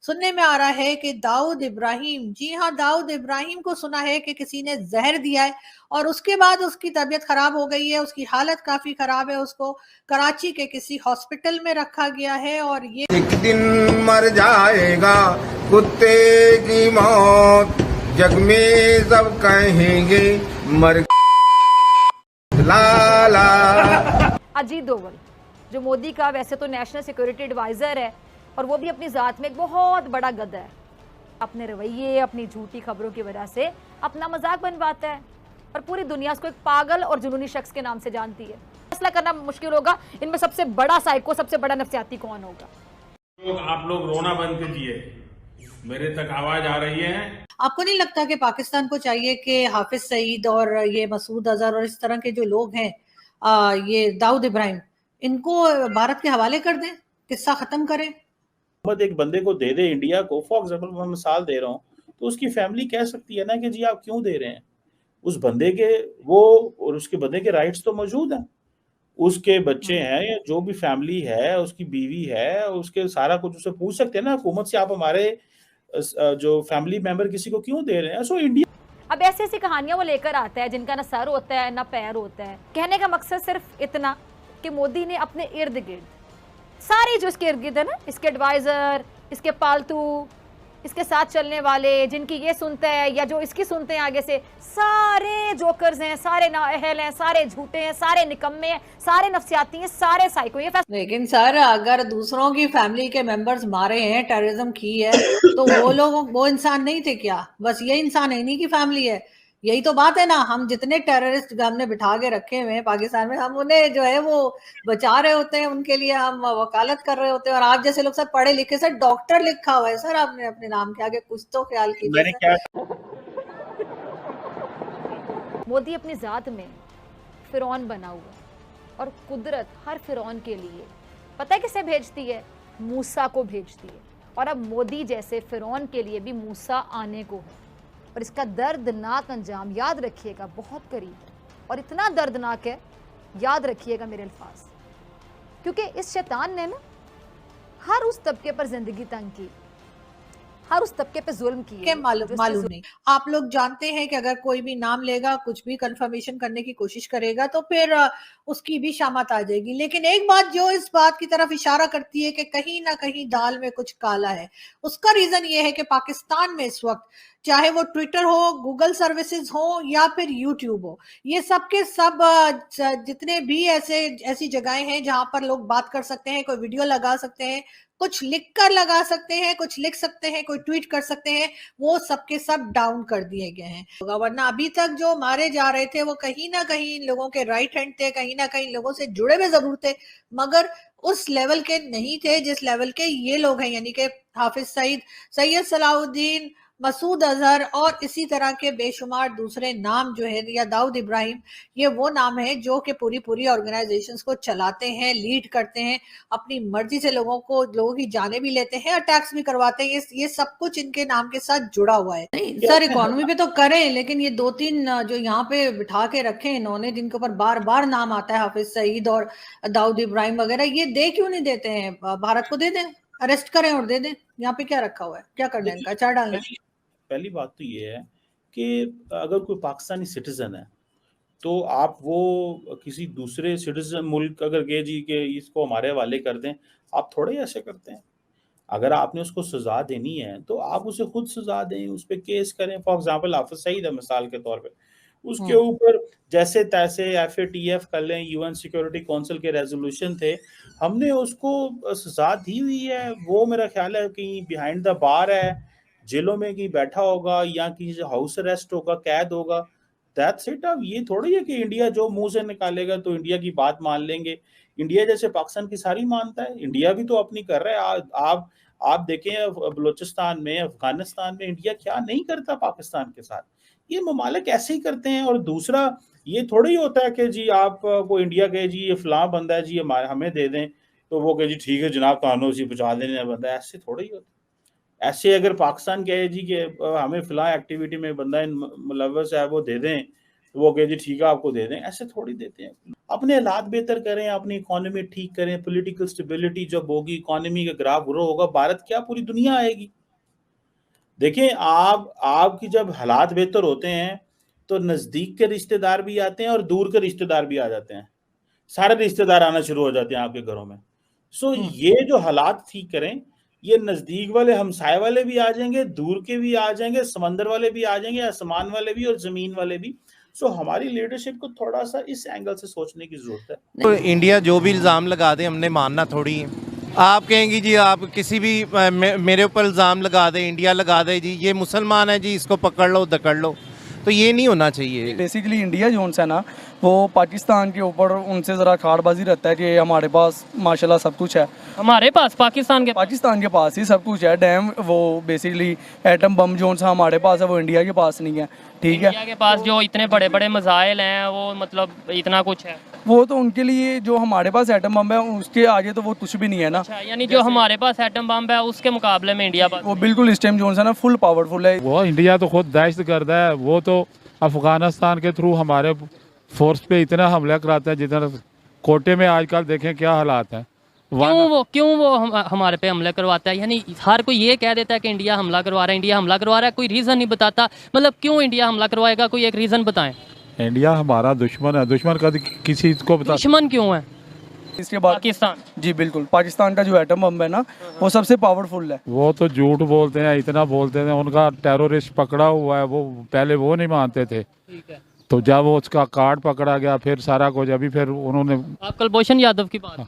सुनने में आ रहा है कि दाऊद इब्राहिम, जी हाँ, दाऊद इब्राहिम को सुना है कि किसी ने जहर दिया है और उसके बाद उसकी तबीयत खराब हो गई है, उसकी हालत काफी खराब है, उसको कराची के किसी हॉस्पिटल में रखा गया है और ये एक दिन मर जाएगा कुत्ते की मौत, जग में सब कहेंगे मर लाला। अजीत डोवल जो मोदी का वैसे तो नेशनल सिक्योरिटी एडवाइजर है और वो भी अपनी जात में एक बहुत बड़ा गधा है, अपने रवैये अपनी झूठी खबरों की वजह से अपना मजाक बनवाता है और पूरी दुनिया उसको एक पागल और जुनूनी शख्स के नाम से जानती है। फैसला करना मुश्किल होगा इनमें सबसे बड़ा साइको, सबसे बड़ा नफ्सियाती कौन होगा। आप लोग रोना बंद कीजिए, मेरे तक आवाज आ रही है। आपको नहीं लगता कि पाकिस्तान को चाहिए कि हाफिज सईद और ये मसूद अजहर और इस तरह के जो लोग हैं, ये दाऊद इब्राहिम, इनको भारत के हवाले कर दें, किस्सा खत्म करें। एक बंदे को दे दे इंडिया को, फॉर एग्जाम्पल मैं मिसाल दे रहा हूँ, तो उसकी फैमिली कह सकती है ना कि जी आप क्यों दे रहे हैं। उस बंदे के वो और उसके बंदे के राइट्स तो मौजूद हैं, उसके बच्चे हैं या जो भी फैमिली है, उसकी बीवी है, उसके सारा कुछ उससे पूछ सकते हैं ना हुकूमत से, आप हमारे जो फैमिली मेंबर किसी को क्यों दे रहे हैं। सो इंडिया अब ऐसी ऐसी कहानियां वो लेकर आता है जिनका ना सर होता है ना पैर होता है। कहने का मकसद सिर्फ इतना कि मोदी ने अपने इर्द गिर्द सारे जो इसके इर्द गिर्द है ना, इसके एडवाइजर, इसके पालतू, इसके साथ चलने वाले, जिनकी ये सुनते हैं या जो इसकी सुनते हैं आगे से, सारे जोकर्स हैं, सारे नाअहल हैं, सारे झूठे हैं, सारे निकम्मे हैं, सारे नफ्सियाती हैं, सारे साइको। ये लेकिन सर, अगर दूसरों की फैमिली के मेंबर्स मारे हैं, टेररिज्म की है, तो वो लोग वो इंसान नहीं थे क्या? बस ये इंसान है, इन्हीं की फैमिली है। यही तो बात है ना। हम जितने टेररिस्ट हमने बिठा के रखे हुए हैं पाकिस्तान में, हम उन्हें जो है वो बचा रहे होते हैं, उनके लिए हम वकालत कर रहे होते हैं। और आप जैसे लोग सर पढ़े लिखे, सर डॉक्टर लिखा हुआ है सर आपने अपने नाम के आगे, कुछ तो ख्याल कीजिए। मैंने क्या मोदी अपनी जात में फिरौन बना हुआ और कुदरत हर फिरौन के लिए पता है किसे भेजती है? मूसा को भेजती है। और अब मोदी जैसे फिरौन के लिए भी मूसा आने को है और इसका दर्दनाक अंजाम याद रखिएगा बहुत करीब है। और इतना दर्दनाक है, याद रखिएगा मेरे अल्फाज, क्योंकि इस शैतान ने ना हर उस तबके पर जिंदगी तंग की, हर उस तबके पे जुल्म किए। मालूम नहीं। आप लोग जानते हैं कि अगर कोई भी नाम लेगा, कुछ भी कंफर्मेशन करने की कोशिश करेगा, तो फिर उसकी भी शामत आ जाएगी। लेकिन एक बात जो इस बात की तरफ इशारा करती है कि कहीं ना कहीं दाल में कुछ काला है, उसका रीजन ये है कि पाकिस्तान में इस वक्त चाहे वो ट्विटर हो, गूगल सर्विसेज हो या फिर यूट्यूब हो, ये सब के सब जितने भी ऐसी जगहें हैं जहां पर लोग बात कर सकते हैं, कोई वीडियो लगा सकते हैं, कुछ लिख कर लगा सकते हैं, कुछ लिख सकते हैं, कोई ट्वीट कर सकते हैं, वो सबके सब डाउन कर दिए गए हैं। वरना अभी तक जो मारे जा रहे थे वो कहीं ना कहीं इन लोगों के राइट हैंड थे, कहीं ना कहीं लोगों से जुड़े हुए जरूर थे, मगर उस लेवल के नहीं थे जिस लेवल के ये लोग हैं, यानी कि हाफिज सईद, सैयद सलाउद्दीन, मसूद अजहर और इसी तरह के बेशुमार दूसरे नाम जो है, या दाऊद इब्राहिम, ये वो नाम है जो कि पूरी पूरी ऑर्गेनाइजेशंस को चलाते हैं, लीड करते हैं, अपनी मर्जी से लोगों की जानें भी लेते हैं, अटैक्स भी करवाते हैं। ये सब कुछ इनके नाम के साथ जुड़ा हुआ है। नहीं सर, इकोनॉमी पे तो करें, लेकिन ये 2-3 जो यहाँ पे बिठा के रखे इन्होंने, जिनके ऊपर बार बार नाम आता है, हाफिज सईद और दाऊद इब्राहिम वगैरह, ये दे क्यों नहीं देते हैं? भारत को दे दें, अरेस्ट करें और दे दें। यहाँ पे क्या रखा हुआ है? क्या करना है इनका? अचार डालना है? पहली बात तो ये है कि अगर कोई पाकिस्तानी सिटीजन है तो आप वो किसी दूसरे सिटीजन मुल्क अगर गए जी के इसको हमारे हवाले कर दें, आप थोड़े ऐसे करते हैं। अगर आपने उसको सजा देनी है तो आप उसे खुद सजा दें, उस पर केस करें। फॉर एग्जाम्पल हाफिज सईद है मिसाल के तौर पे, उसके ऊपर जैसे तैसे FATF कर लें, UN सिक्योरिटी काउंसिल के रेजोल्यूशन थे, हमने उसको सजा दी हुई है। वो मेरा ख्याल है कि बिहाइंड द बार है, जेलों में कहीं बैठा होगा या किसी हाउस अरेस्ट होगा, कैद होगा। That's it. अब ये थोड़ी है कि इंडिया जो मुंह से निकालेगा तो इंडिया की बात मान लेंगे। इंडिया जैसे पाकिस्तान की सारी मानता है, इंडिया भी तो अपनी कर रहा है। आप देखें बलूचिस्तान में, अफगानिस्तान में इंडिया क्या नहीं करता पाकिस्तान के साथ। ये ममालिक ऐसे ही करते हैं। और दूसरा ये थोड़ी होता है कि जी आप को इंडिया कहे जी ये फलां बंदा है जी हमें दे दें, तो वो कहे जी ठीक है जनाब कानून से पहुंचा देने बंदा। ऐसे थोड़ी होता है। ऐसे अगर पाकिस्तान कहे जी कि हमें फिलहाल एक्टिविटी में बंदा मुलव्वस है वो दे दें, तो वो कहे जी ठीक है आपको दे दें, ऐसे थोड़ी देते हैं। अपने हालात बेहतर करें, अपनी इकोनॉमी ठीक करें, पॉलिटिकल स्टेबिलिटी जब होगी, इकोनॉमी का ग्राफ ग्रो होगा, भारत क्या पूरी दुनिया आएगी। देखें, आपकी जब हालात बेहतर होते हैं तो नजदीक के रिश्तेदार भी आते हैं और दूर के रिश्तेदार भी आ जाते हैं, सारे रिश्तेदार आना शुरू हो जाते हैं आपके घरों में। सो ये जो हालात ठीक करें, ये नजदीक वाले हमसाए वाले भी आ जाएंगे, दूर के भी आ जाएंगे, समंदर वाले भी आ जाएंगे, आसमान वाले भी और जमीन वाले भी। सो हमारी लीडरशिप को थोड़ा सा इस एंगल से सोचने की जरूरत है। तो इंडिया जो भी इल्ज़ाम लगा दे हमने मानना थोड़ी है। आप कहेंगी जी आप किसी भी मेरे ऊपर इल्ज़ाम लगा दे, इंडिया लगा दे जी ये मुसलमान है जी इसको पकड़ लो दकड़ लो, तो ये नहीं होना चाहिए। बेसिकली इंडिया जो है ना वो पाकिस्तान के ऊपर उनसे ज़रा खाड़बाजी रहता है कि हमारे पास माशाल्लाह सब कुछ है, हमारे पास पाकिस्तान के पास ही सब कुछ है। डैम वो बेसिकली एटम बम जो हमारे पास है वो इंडिया के पास नहीं है, ठीक है। इंडिया के पास जो इतने बड़े बड़े मिसाइल हैं वो मतलब इतना कुछ है, वो तो उनके लिए जो हमारे पास एटम बम है उसके आगे तो वो कुछ भी नहीं है ना। अच्छा, यानी जो हमारे पास एटम बम है उसके मुकाबले में इंडिया पास वो बिल्कुल इस टाइम जो है ना फुल पावरफुल है। वो इंडिया तो खुद दहशतगर्द है, वो तो अफगानिस्तान के थ्रू हमारे फोर्स पे इतना हमला कराता है जितना कोटे में आजकल देखें क्या हालात हैं। क्यों वो हमारे पे हमला करवाता है? यानी हर कोई ये कह देता है कि इंडिया हमला करवा रहा है, कोई रीज़न नहीं बताता। मतलब क्यों इंडिया हमला करवाएगा, कोई एक रीज़न बताएं। इंडिया हमारा दुश्मन है, दुश्मन का किसी को बता। दुश्मन क्यों है? इसके बाद पाकिस्तान, जी बिल्कुल, पाकिस्तान का जो एटम बम है ना वो सबसे पावरफुल है। वो तो झूठ बोलते हैं, इतना बोलते हैं, उनका टेररिस्ट पकड़ा हुआ है, वो पहले वो नहीं मानते थे, ठीक है। तो जब वो उसका कार्ड पकड़ा गया फिर सारा कुछ, अभी फिर उन्होंने आप कुलभूषण यादव की बात कर